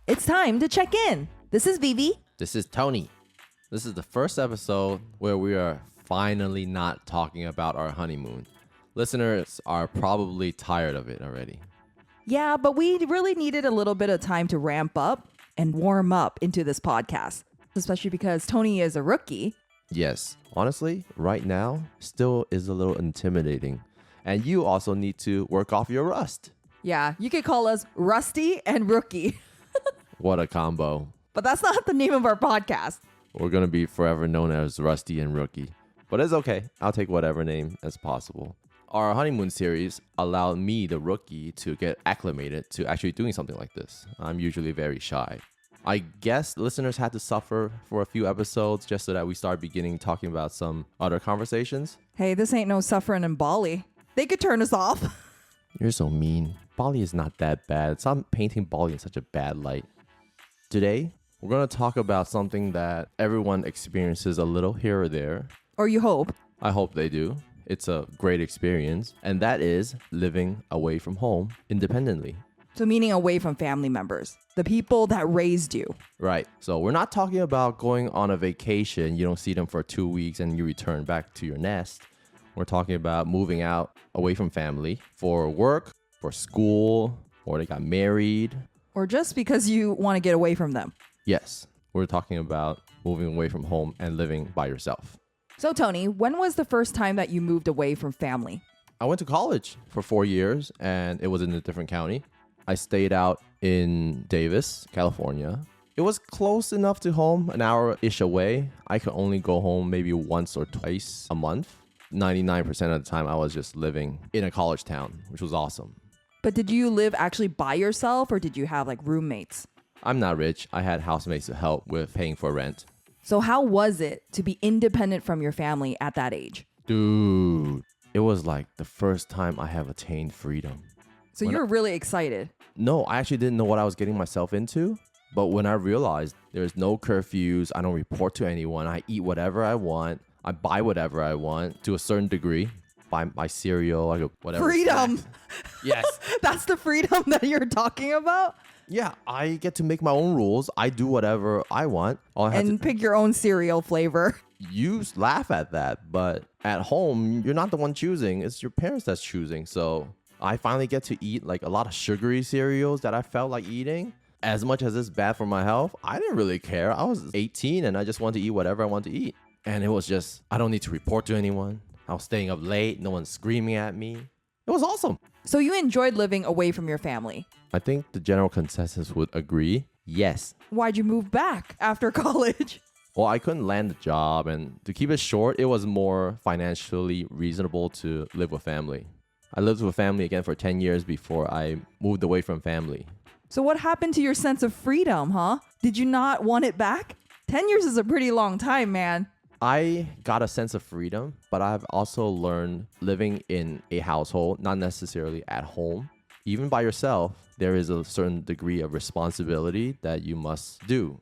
It's time to check in. This is Vivi. This is Tony. This is the first episode where we are finally not talking about our honeymoon. Listeners are probably tired of it already. Yeah, but we really needed a little bit of time to ramp up and warm up into this podcast, especially because Tony is a rookie. Yes, honestly, right now still is a little intimidating. And you also need to work off your rust. Yeah, you could call us Rusty and Rookie, What a combo. but that's not the name of our podcast. We're going to be forever known as Rusty and Rookie. But it's okay. I'll take whatever name as possible. Our honeymoon series allowed me, the rookie, to get acclimated to actually doing something like this. I'm usually very shy. I guess listeners had to suffer for a few episodes just so that we start beginning talking about some other conversations. Hey, this ain't no suffering in Bali. They could turn us off. You're so mean. Bali is not that bad. Stop painting Bali in such a bad light. Today, we're going to talk about something that everyone experiences a little here or there. Or you hope. I hope they do. It's a great experience. And that is living away from home independently. So meaning away from family members, the people that raised you. Right. So we're not talking about going on a vacation. You don't see them for 2 weeks and you return back to your nest. We're talking about moving out away from family for work, for school, or they got married. Or just because you want to get away from them. Yes, we're talking about moving away from home and living by yourself. So Tony, when was the first time that you moved away from family? I went to college for 4 years and it was in a different county. I stayed out in Davis, California. It was close enough to home, an hour-ish away. I could only go home maybe once or twice a month. 99% of the time I was just living in a college town, which was awesome. But did you live actually by yourself or did you have like roommates? I'm not rich. I had housemates to help with paying for rent. So how was it to be independent from your family at that age? Dude, it was like the first time I have attained freedom. So you were really excited. No, I actually didn't know what I was getting myself into. But when I realized there's no curfews, I don't report to anyone, I eat whatever I want, I buy whatever I want to a certain degree. Buy my cereal, I go whatever. Freedom. Yes. That's the freedom that you're talking about? Yeah, I get to make my own rules. I do whatever I want. All I have And pick your own cereal flavor. you laugh at that, but at home, you're not the one choosing. It's your parents that's choosing. So I finally get to eat like a lot of sugary cereals that I felt like eating. As much as it's bad for my health, I didn't really care. I was 18 and I just wanted to eat whatever I wanted to eat. And it was just, I don't need to report to anyone. I was staying up late. No one's screaming at me. It was awesome. So you enjoyed living away from your family. I think the general consensus would agree. Yes. Why'd you move back after college? Well, I couldn't land a job. And to keep it short, it was more financially reasonable to live with family. I lived with family again for 10 years before I moved away from family. So what happened to your sense of freedom, huh? Did you not want it back? 10 years is a pretty long time, man. I got a sense of freedom, but I've also learned living in a household, not necessarily at home. Even by yourself, there is a certain degree of responsibility that you must do.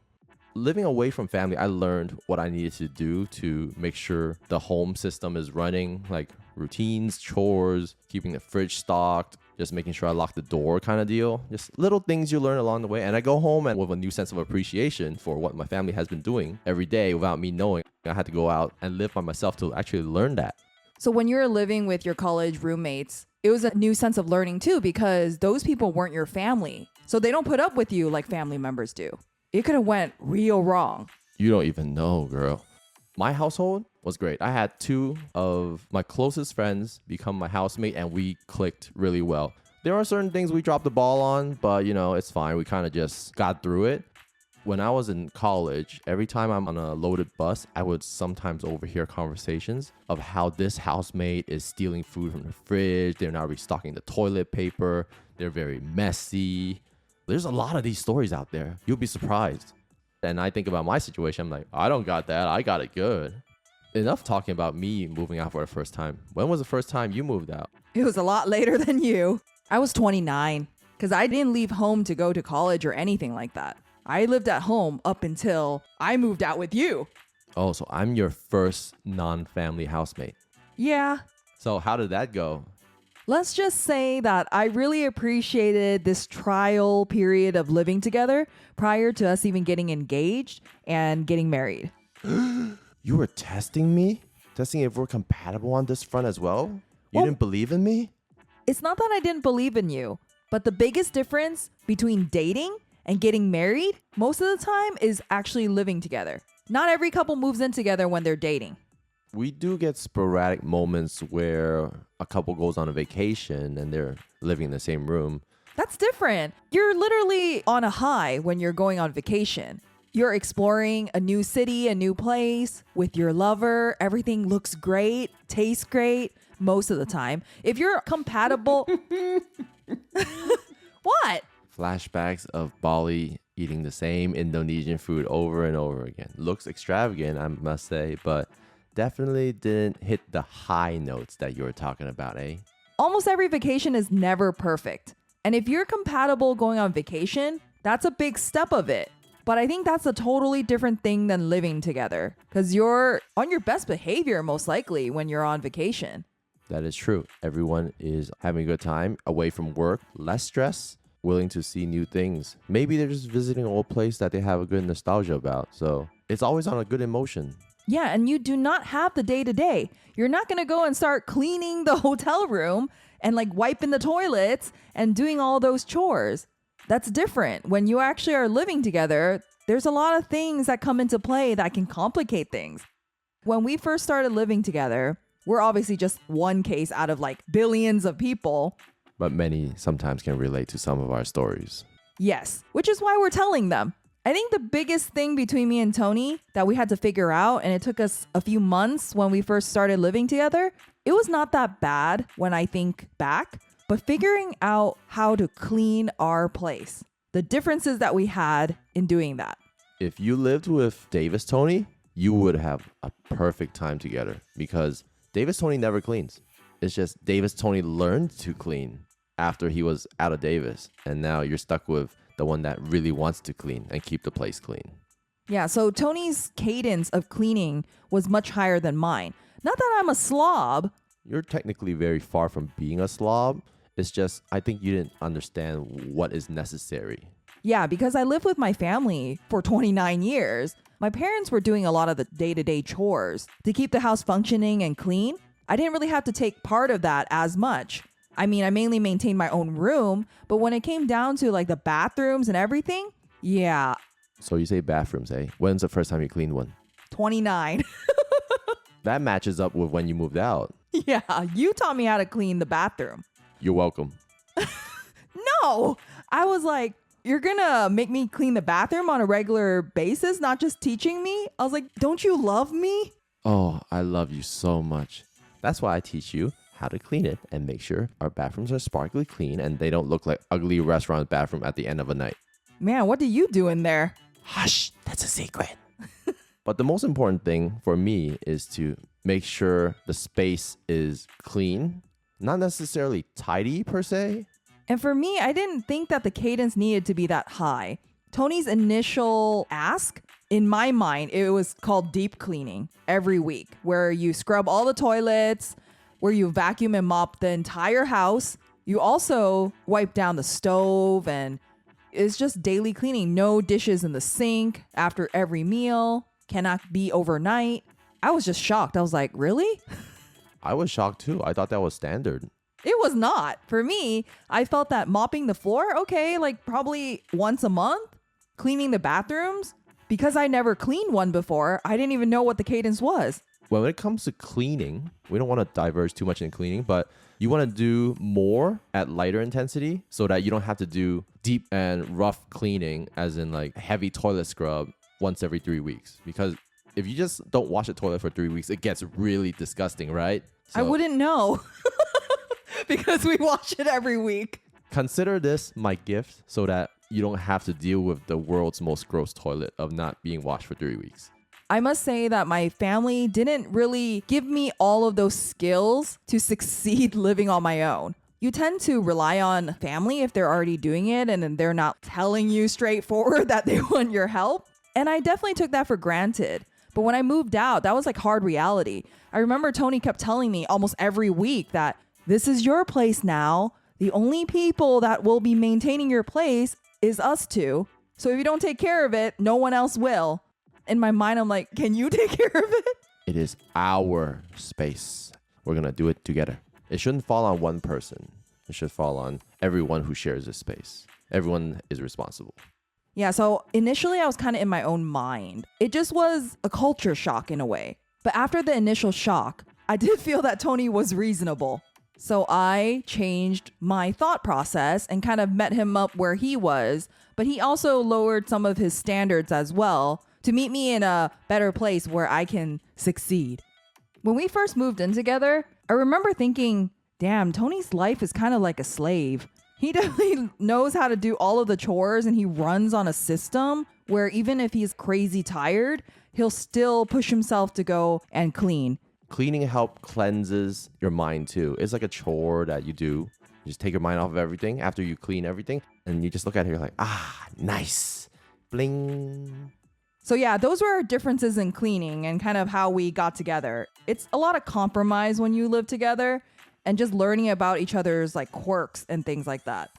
Living away from family, I learned what I needed to do to make sure the home system is running, like routines, chores, keeping the fridge stocked, just making sure I lock the door kind of deal. Just little things you learn along the way. And I go home and with a new sense of appreciation for what my family has been doing every day without me knowing. I had to go out and live by myself to actually learn that. So when you were living with your college roommates, it was a new sense of learning too, because those people weren't your family. So they don't put up with you like family members do. It could have went real wrong. You don't even know, girl. My household was great. I had 2 of my closest friends become my housemate and we clicked really well. There are certain things we dropped the ball on, but it's fine. We kind of just got through it. When I was in college, every time I'm on a loaded bus, I would sometimes overhear conversations of how this housemate is stealing food from the fridge. They're not restocking the toilet paper. They're very messy. There's a lot of these stories out there. You'll be surprised. And I think about my situation. I'm like, I don't got that. I got it good. Enough talking about me moving out for the first time. When was the first time you moved out? It was a lot later than you. I was 29 because I didn't leave home to go to college or anything like that. I lived at home up until I moved out with you. Oh, so I'm your first non-family housemate. Yeah. So how did that go? Let's just say that I really appreciated this trial period of living together prior to us even getting engaged and getting married. You were testing me? Testing if we're compatible on this front as well? You Well- didn't believe in me? It's not that I didn't believe in you, but the biggest difference between dating and getting married most of the time is actually living together. Not every couple moves in together when they're dating. We do get sporadic moments where a couple goes on a vacation and they're living in the same room. That's different. You're literally on a high when you're going on vacation. You're exploring a new city, a new place with your lover. Everything looks great, tastes great most of the time. If you're compatible. What? Flashbacks of Bali eating the same Indonesian food over and over again. Looks extravagant, I must say, but definitely didn't hit the high notes that you were talking about, eh? Almost every vacation is never perfect. And if you're compatible going on vacation, that's a big step of it. But I think that's a totally different thing than living together because you're on your best behavior most likely when you're on vacation. That is true. Everyone is having a good time, away from work, less stress, willing to see new things. Maybe they're just visiting an old place that they have a good nostalgia about. So it's always on a good emotion. Yeah, and you do not have the day-to-day. You're not going to go and start cleaning the hotel room and like wiping the toilets and doing all those chores. That's different. When you actually are living together, there's a lot of things that come into play that can complicate things. When we first started living together, we're obviously just one case out of like billions of people. But many sometimes can relate to some of our stories. Yes, which is why we're telling them. I think the biggest thing between me and Tony that we had to figure out, and it took us a few months when we first started living together, it was not that bad when I think back, but figuring out how to clean our place. The differences that we had in doing that. If you lived with Davis Tony, you would have a perfect time together because Davis Tony never cleans. It's just Davis Tony learned to clean after he was out of Davis. And now you're stuck with the one that really wants to clean and keep the place clean. Yeah, so Tony's cadence of cleaning was much higher than mine. Not that I'm a slob. You're technically very far from being a slob. It's just, I think you didn't understand what is necessary. Yeah, because I lived with my family for 29 years. My parents were doing a lot of the day-to-day chores to keep the house functioning and clean. I didn't really have to take part of that as much. I mean, I mainly maintained my own room, but when it came down to like the bathrooms and everything, yeah. So you say bathrooms, eh? When's the first time you cleaned one? 29. That matches up with when you moved out. Yeah, you taught me how to clean the bathroom. You're welcome. No, I was like, you're gonna make me clean the bathroom on a regular basis, not just teaching me? I was like, don't you love me? Oh, I love you so much. That's why I teach you how to clean it and make sure our bathrooms are sparkly clean and they don't look like ugly restaurant bathroom at the end of a night. Man, what do you do in there? Hush, that's a secret. But the most important thing for me is to make sure the space is clean, not necessarily tidy per se. And for me, I didn't think that the cadence needed to be that high. Tony's initial ask, in my mind, it was called deep cleaning every week, where you scrub all the toilets, where you vacuum and mop the entire house. You also wipe down the stove, and it's just daily cleaning. No dishes in the sink after every meal, cannot be overnight. I was just shocked. I was like, really? I was shocked too. I thought that was standard. It was not. For me, I felt that mopping the floor, okay, like probably once a month. Cleaning the bathrooms, because I never cleaned one before, I didn't even know what the cadence was. When it comes to cleaning, we don't want to diverge too much in cleaning, but you want to do more at lighter intensity so that you don't have to do deep and rough cleaning, as in like heavy toilet scrub once every 3 weeks. Because if you just don't wash the toilet for 3 weeks, it gets really disgusting, right? I wouldn't know because we wash it every week. Consider this my gift so that you don't have to deal with the world's most gross toilet of not being washed for 3 weeks. I must say that my family didn't really give me all of those skills to succeed living on my own. You tend to rely on family if they're already doing it and then they're not telling you straightforward that they want your help. And I definitely took that for granted. But when I moved out, that was like hard reality. I remember Tony kept telling me almost every week that this is your place now. The only people that will be maintaining your place is us two. So if you don't take care of it, no one else will. In my mind, I'm like, can you take care of it? It is our space. We're going to do it together. It shouldn't fall on one person. It should fall on everyone who shares this space. Everyone is responsible. Yeah, so initially I was kind of in my own mind. It just was a culture shock in a way. But after the initial shock, I did feel that Tony was reasonable. So I changed my thought process and kind of met him up where he was. But he also lowered some of his standards as well to meet me in a better place where I can succeed. When we first moved in together, I remember thinking, damn, Tony's life is kind of like a slave. He definitely knows how to do all of the chores, and he runs on a system where even if he's crazy tired, he'll still push himself to go and clean. Cleaning help cleanses your mind too. It's like a chore that you do. You just take your mind off of everything after you clean everything, and you just look at it, you're like, nice. Bling. So yeah, those were our differences in cleaning and kind of how we got together. It's a lot of compromise when you live together and just learning about each other's like quirks and things like that.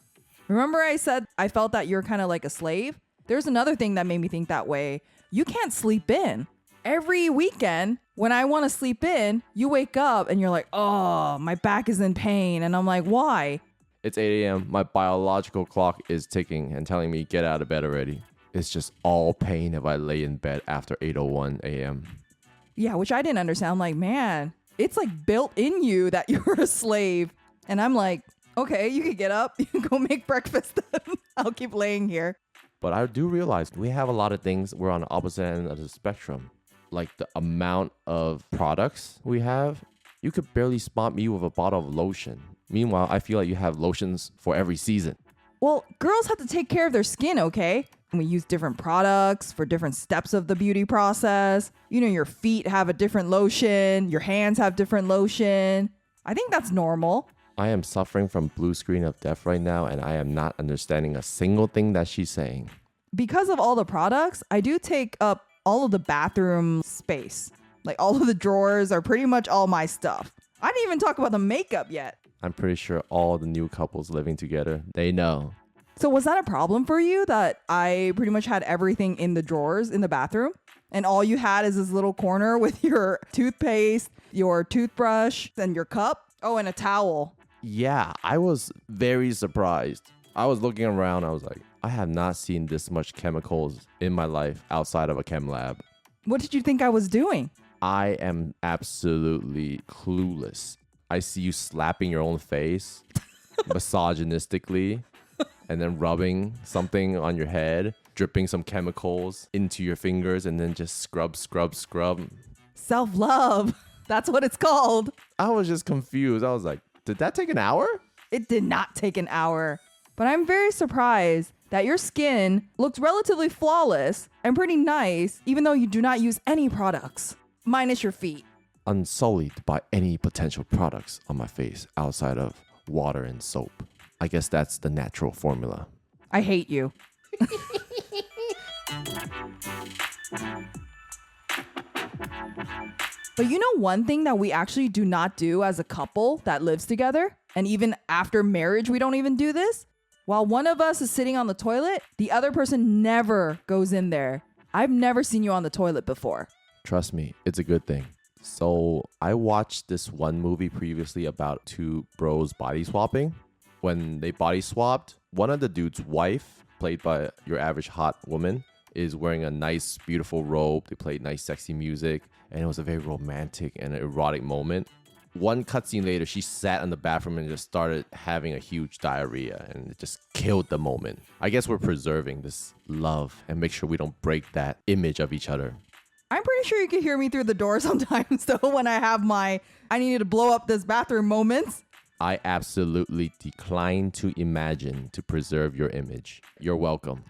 Remember I said I felt that you're kind of like a slave? There's another thing that made me think that way. You can't sleep in. Every weekend, when I want to sleep in, you wake up and you're like, oh, my back is in pain. And I'm like, why? It's 8 a.m. My biological clock is ticking and telling me get out of bed already. It's just all pain if I lay in bed after 8:01 a.m. Yeah, which I didn't understand. I'm like, man, it's like built in you that you're a slave. And I'm like, okay, you can get up. You can go make breakfast. I'll keep laying here. But I do realize we have a lot of things. We're on the opposite end of the spectrum. Like the amount of products we have, you could barely spot me with a bottle of lotion. Meanwhile, I feel like you have lotions for every season. Well, girls have to take care of their skin, okay? And we use different products for different steps of the beauty process. You know, your feet have a different lotion. Your hands have different lotion. I think that's normal. I am suffering from blue screen of death right now, and I am not understanding a single thing that she's saying. Because of all the products, I do take up all of the bathroom space. Like all of the drawers are pretty much all my stuff. I didn't even talk about the makeup yet. I'm pretty sure all the new couples living together, they know. So was that a problem for you that I pretty much had everything in the drawers in the bathroom? And all you had is this little corner with your toothpaste, your toothbrush, and your cup? Oh, and a towel. Yeah, I was very surprised. I was looking around. I was like, I have not seen this much chemicals in my life outside of a chem lab. What did you think I was doing? I am absolutely clueless. I see you slapping your own face misogynistically and then rubbing something on your head, dripping some chemicals into your fingers, and then just scrub. Self-love. That's what it's called. I was just confused. I was like, did that take an hour? It did not take an hour. But I'm very surprised that your skin looks relatively flawless and pretty nice, even though you do not use any products, minus your feet. Unsullied by any potential products on my face outside of water and soap. I guess that's the natural formula. I hate you. But you know one thing that we actually do not do as a couple that lives together? And even after marriage, we don't even do this? While one of us is sitting on the toilet, the other person never goes in there. I've never seen you on the toilet before. Trust me, it's a good thing. So I watched this one movie previously about two bros body swapping. When they body swapped, one of the dude's wife, played by your average hot woman, is wearing a nice, beautiful robe. They played nice, sexy music, and it was a very romantic and erotic moment. One cutscene later, she sat in the bathroom and just started having a huge diarrhea, and it just killed the moment. I guess we're preserving this love and make sure we don't break that image of each other. I'm pretty sure you can hear me through the door sometimes, though, when I have my I need to blow up this bathroom moments. I absolutely decline to imagine to preserve your image. You're welcome.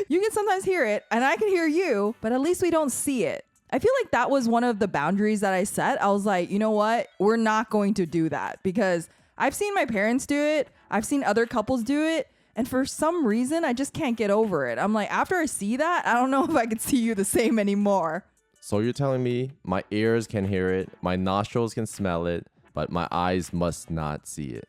You can sometimes hear it, and I can hear you, but at least we don't see it. I feel like that was one of the boundaries that I set. I was like, you know what? We're not going to do that because I've seen my parents do it. I've seen other couples do it. And for some reason, I just can't get over it. I'm like, after I see that, I don't know if I could see you the same anymore. So you're telling me my ears can hear it, my nostrils can smell it, but my eyes must not see it.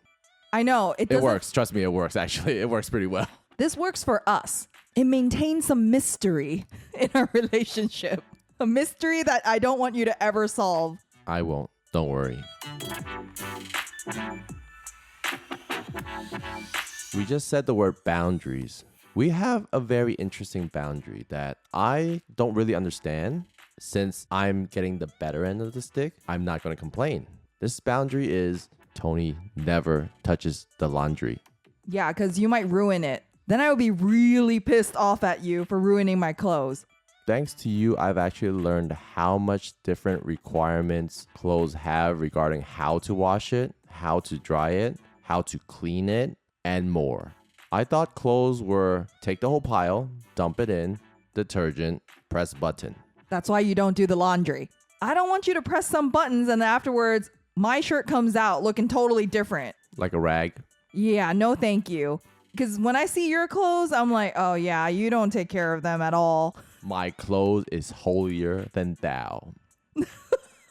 I know. It works. Trust me, it works, actually. It works pretty well. This works for us. It maintains some mystery in our relationship. A mystery that I don't want you to ever solve. I won't. Don't worry. We just said the word boundaries. We have a very interesting boundary that I don't really understand. Since I'm getting the better end of the stick, I'm not going to complain. This boundary is Tony never touches the laundry. Yeah, because you might ruin it. Then I would be really pissed off at you for ruining my clothes. Thanks to you, I've actually learned how much different requirements clothes have regarding how to wash it, how to dry it, how to clean it, and more. I thought clothes were take the whole pile, dump it in, detergent, press button. That's why you don't do the laundry. I don't want you to press some buttons and afterwards my shirt comes out looking totally different. Like a rag? Yeah, no thank you. Because when I see your clothes, I'm like, oh yeah, you don't take care of them at all. My clothes is holier than thou.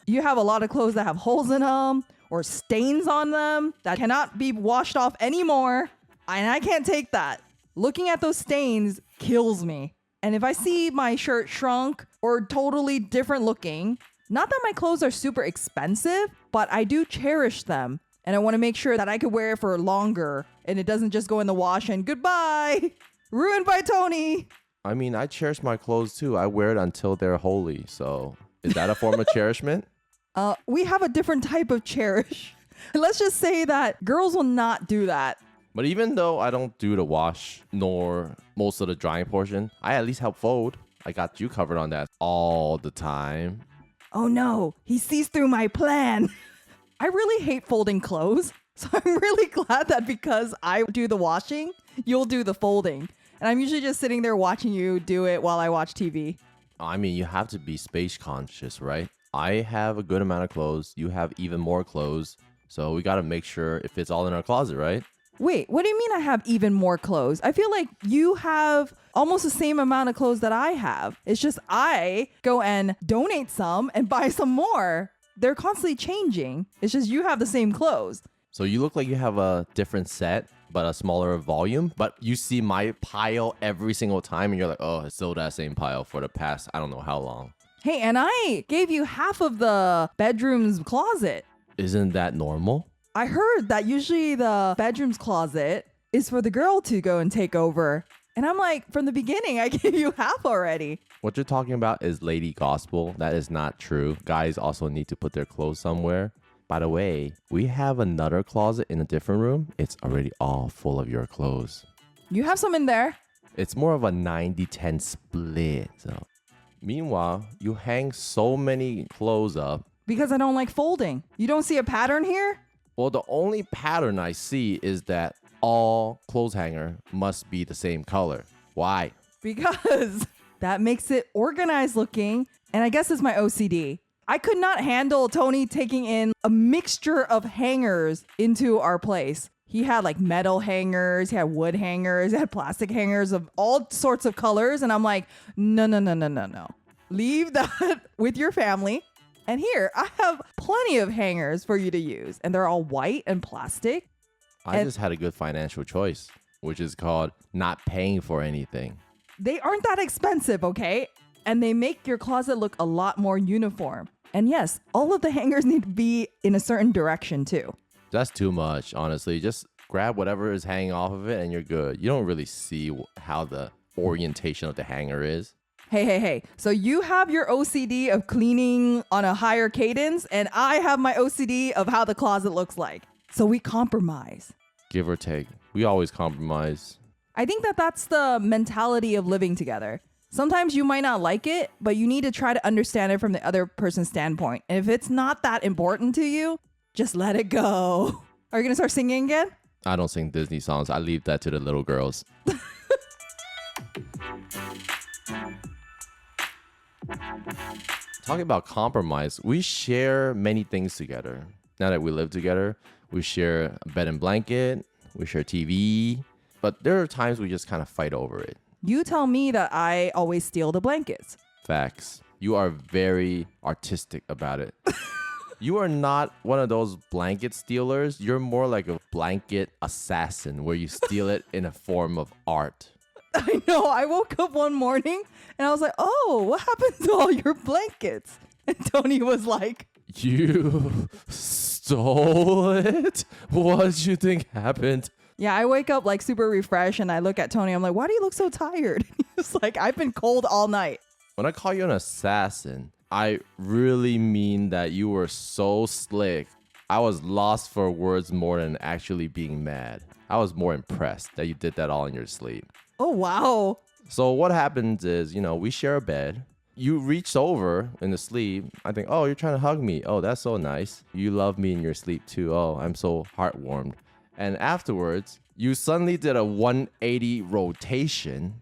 You have a lot of clothes that have holes in them or stains on them that cannot be washed off anymore. And I can't take that. Looking at those stains kills me. And if I see my shirt shrunk or totally different looking, not that my clothes are super expensive, but I do cherish them. And I want to make sure that I could wear it for longer and it doesn't just go in the wash and goodbye. Ruined by Tony. I mean, I cherish my clothes too. I wear it until they're holy. So is that a form of cherishment? We have a different type of cherish. Let's just say that girls will not do that. But even though I don't do the wash nor most of the drying portion, I at least help fold. I got you covered on that all the time. Oh no, he sees through my plan. I really hate folding clothes. So I'm really glad that because I do the washing, you'll do the folding. And I'm usually just sitting there watching you do it while I watch TV. I mean, you have to be space conscious, right? I have a good amount of clothes. You have even more clothes. So we got to make sure it fits all in our closet, right? Wait, what do you mean I have even more clothes? I feel like you have almost the same amount of clothes that I have. It's just I go and donate some and buy some more. They're constantly changing. It's just you have the same clothes. So you look like you have a different set, but a smaller volume. But you see my pile every single time and you're like, oh, it's still that same pile for the past, I don't know how long. Hey, and I gave you half of the bedroom's closet. Isn't that normal? I heard that usually the bedroom's closet is for the girl to go and take over. And I'm like, from the beginning, I gave you half already. What you're talking about is lady gospel. That is not true. Guys also need to put their clothes somewhere. By the way, we have another closet in a different room. It's already all full of your clothes. You have some in there. It's more of a 90-10 split. So. Meanwhile, you hang so many clothes up. Because I don't like folding. You don't see a pattern here? Well, the only pattern I see is that all clothes hanger must be the same color. Why? Because that makes it organized looking. And I guess it's my OCD. I could not handle Tony taking in a mixture of hangers into our place. He had like metal hangers, he had wood hangers, he had plastic hangers of all sorts of colors. And I'm like, no. Leave that with your family. And here, I have plenty of hangers for you to use. And they're all white and plastic. I just had a good financial choice, which is called not paying for anything. They aren't that expensive, okay? And they make your closet look a lot more uniform. And yes, all of the hangers need to be in a certain direction too. That's too much, honestly. Just grab whatever is hanging off of it and you're good. You don't really see how the orientation of the hanger is. Hey. So you have your OCD of cleaning on a higher cadence, and I have my OCD of how the closet looks like. So we compromise. Give or take. We always compromise. I think that that's the mentality of living together. Sometimes you might not like it, but you need to try to understand it from the other person's standpoint. And if it's not that important to you, just let it go. Are you going to start singing again? I don't sing Disney songs. I leave that to the little girls. Talking about compromise, we share many things together. Now that we live together, we share a bed and blanket, we share TV, but there are times we just kind of fight over it. You tell me that I always steal the blankets. Facts. You are very artistic about it. You are not one of those blanket stealers. You're more like a blanket assassin where you steal it in a form of art. I know. I woke up one morning and I was like, oh, what happened to all your blankets? And Tony was like, You stole it? What did you think happened? yeah, I wake up like super refreshed and I look at Tony. I'm like, why do you look so tired? He's like, I've been cold all night. When I call you an assassin, I really mean that you were so slick. I was lost for words more than actually being mad. I was more impressed that you did that all in your sleep. Oh, wow. So what happens is, we share a bed. You reached over in the sleep. I think, oh, you're trying to hug me. Oh, that's so nice. You love me in your sleep too. Oh, I'm so heartwarmed. And afterwards, you suddenly did a 180 rotation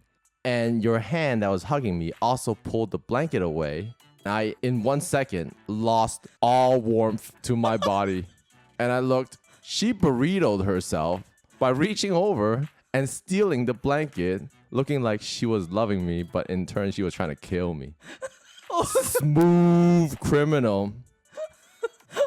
and your hand that was hugging me also pulled the blanket away. I, in 1 second, lost all warmth to my body. And I looked, she burritoed herself by reaching over and stealing the blanket, looking like she was loving me, but in turn, she was trying to kill me. Smooth criminal.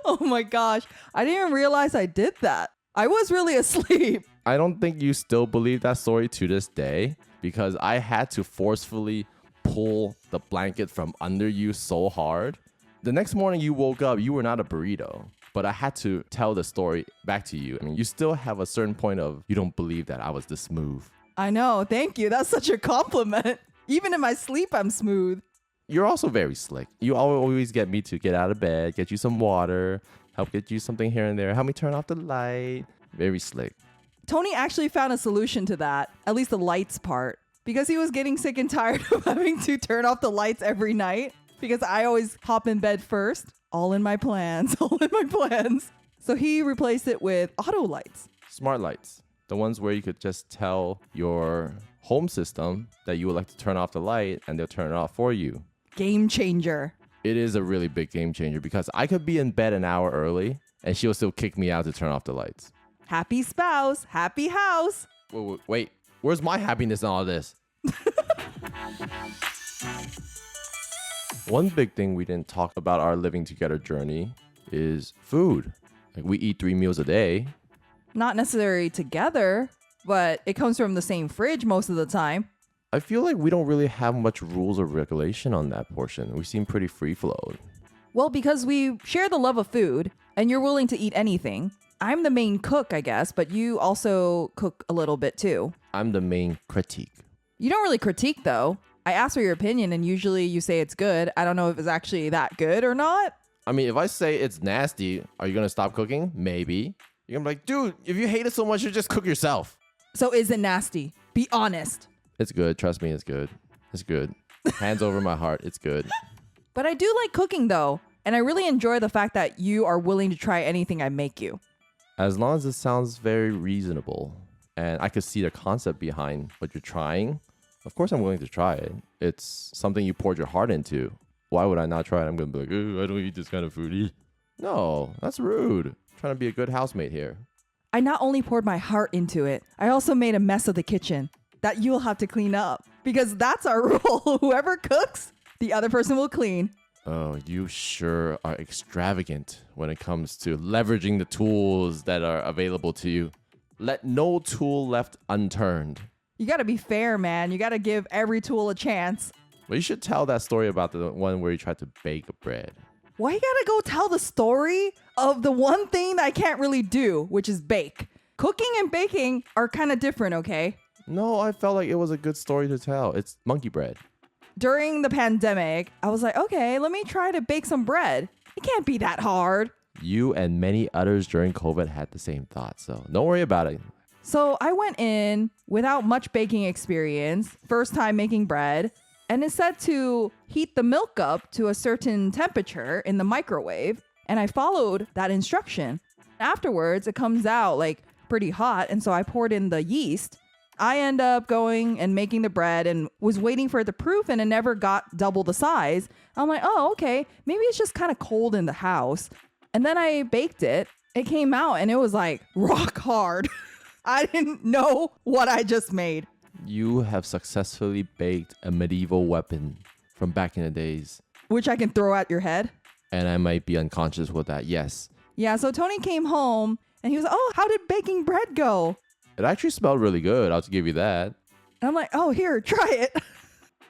Oh my gosh. I didn't even realize I did that. I was really asleep. I don't think you still believe that story to this day because I had to forcefully pull the blanket from under you so hard. The next morning you woke up, you were not a burrito, but I had to tell the story back to you. I mean, you still have a certain point of you don't believe that I was this smooth. I know. Thank you. That's such a compliment. Even in my sleep, I'm smooth. You're also very slick. You always get me to get out of bed, get you some water, help get you something here and there, help me turn off the light. Very slick. Tony actually found a solution to that, at least the lights part, because he was getting sick and tired of having to turn off the lights every night because I always hop in bed first. All in my plans, all in my plans. So he replaced it with auto lights. Smart lights. The ones where you could just tell your home system that you would like to turn off the light and they'll turn it off for you. Game changer. It is a really big game changer because I could be in bed an hour early and she'll still kick me out to turn off the lights. Happy spouse, happy house. Wait. Where's my happiness in all this? One big thing we didn't talk about our living together journey is food. Like we eat 3 meals a day. Not necessarily together, but it comes from the same fridge most of the time. I feel like we don't really have much rules or regulation on that portion. We seem pretty free-flowed. Well, because we share the love of food and you're willing to eat anything. I'm the main cook, I guess, but you also cook a little bit too. I'm the main critique. You don't really critique though. I ask for your opinion and usually you say it's good. I don't know if it's actually that good or not. I mean, if I say it's nasty, are you going to stop cooking? Maybe. You're going to be like, dude, if you hate it so much, you just cook yourself. So is it nasty? Be honest. It's good. Trust me, it's good. It's good. Hands over my heart. It's good. But I do like cooking though. And I really enjoy the fact that you are willing to try anything I make you. As long as it sounds very reasonable and I could see the concept behind what you're trying, of course I'm willing to try it. It's something you poured your heart into. Why would I not try it? I'm going to be like, oh, I don't eat this kind of food. No, that's rude. I'm trying to be a good housemate here. I not only poured my heart into it, I also made a mess of the kitchen that you'll have to clean up. Because that's our rule. Whoever cooks, the other person will clean. Oh, you sure are extravagant when it comes to leveraging the tools that are available to you. Let no tool left unturned. You got to be fair, man. You got to give every tool a chance. Well, you should tell that story about the one where you tried to bake bread. Why you got to go tell the story of the one thing that I can't really do, which is bake? Cooking and baking are kind of different, okay? No, I felt like it was a good story to tell. It's monkey bread. During the pandemic, I was like, okay, let me try to bake some bread. It can't be that hard. You and many others during COVID had the same thought, so don't worry about it. So I went in without much baking experience, first time making bread, and it said to heat the milk up to a certain temperature in the microwave, and I followed that instruction. Afterwards, it comes out like pretty hot, and so I poured in the yeast. I end up going and making the bread and was waiting for it to proof and it never got double the size. I'm like, oh, okay, maybe it's just kind of cold in the house. And then I baked it. It came out and it was like rock hard. I didn't know what I just made. You have successfully baked a medieval weapon from back in the days. Which I can throw at your head. And I might be unconscious with that, yes. Yeah, so Tony came home and he was, oh, how did baking bread go? It actually smelled really good, I'll give you that. And I'm like, oh, here, try it.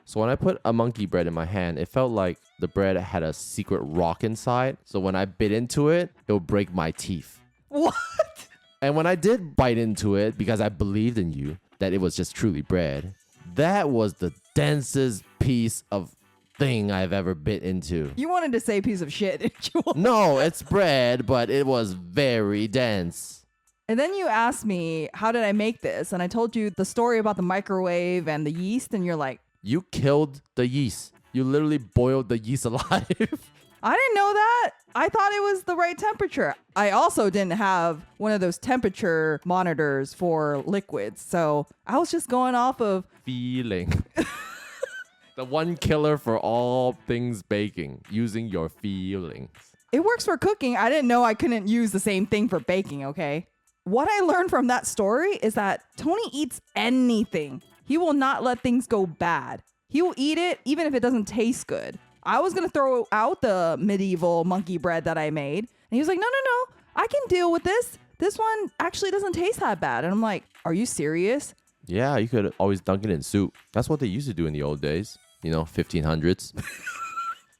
So when I put a monkey bread in my hand, it felt like the bread had a secret rock inside. So when I bit into it, it would break my teeth. What? And when I did bite into it, because I believed in you, that it was just truly bread, that was the densest piece of thing I've ever bit into. You wanted to say piece of shit, didn't you? No, it's bread, but it was very dense. And then you asked me, how did I make this? And I told you the story about the microwave and the yeast, and you're like, You killed the yeast. You literally boiled the yeast alive. I didn't know that. I thought it was the right temperature. I also didn't have one of those temperature monitors for liquids. So I was just going off of Feeling. The one killer for all things baking, using your feelings. it works for cooking. I didn't know I couldn't use the same thing for baking, okay? What I learned from that story is that Tony eats anything. He will not let things go bad. He will eat it even if it doesn't taste good. I was going to throw out the medieval monkey bread that I made. And he was like, no, I can deal with this. This one actually doesn't taste that bad. And I'm like, are you serious? Yeah, you could always dunk it in soup. That's what they used to do in the old days. 1500s.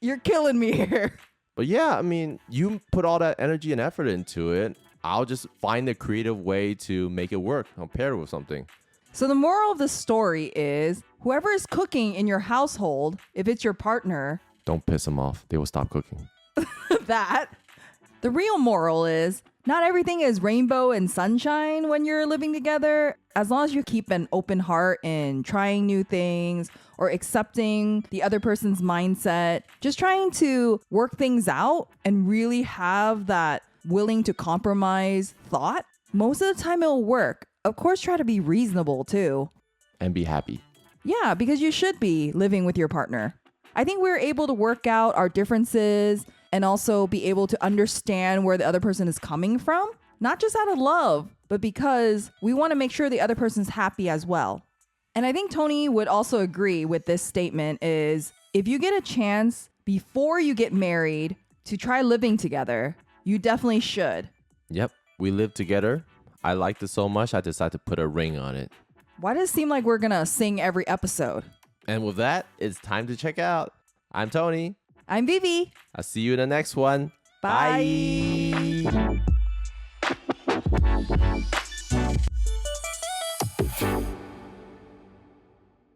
You're killing me here. But yeah, I mean, you put all that energy and effort into it. I'll just find a creative way to make it work. I'll pair it with something. So the moral of the story is whoever is cooking in your household, if it's your partner, Don't piss them off. They will stop cooking. that. The real moral is not everything is rainbow and sunshine when you're living together. As long as you keep an open heart in trying new things or accepting the other person's mindset, just trying to work things out and really have that willing to compromise thought, most of the time it'll work. Of course, try to be reasonable too. And be happy. Yeah, because you should be living with your partner. I think we're able to work out our differences and also be able to understand where the other person is coming from, not just out of love, but because we want to make sure the other person's happy as well. And I think Tony would also agree with this statement is if you get a chance before you get married to try living together, you definitely should. Yep, we live together. I liked it so much, I decided to put a ring on it. Why does it seem like we're going to sing every episode? And with that, it's time to check out. I'm Tony. I'm Vivi. I'll see you in the next one. Bye. Bye.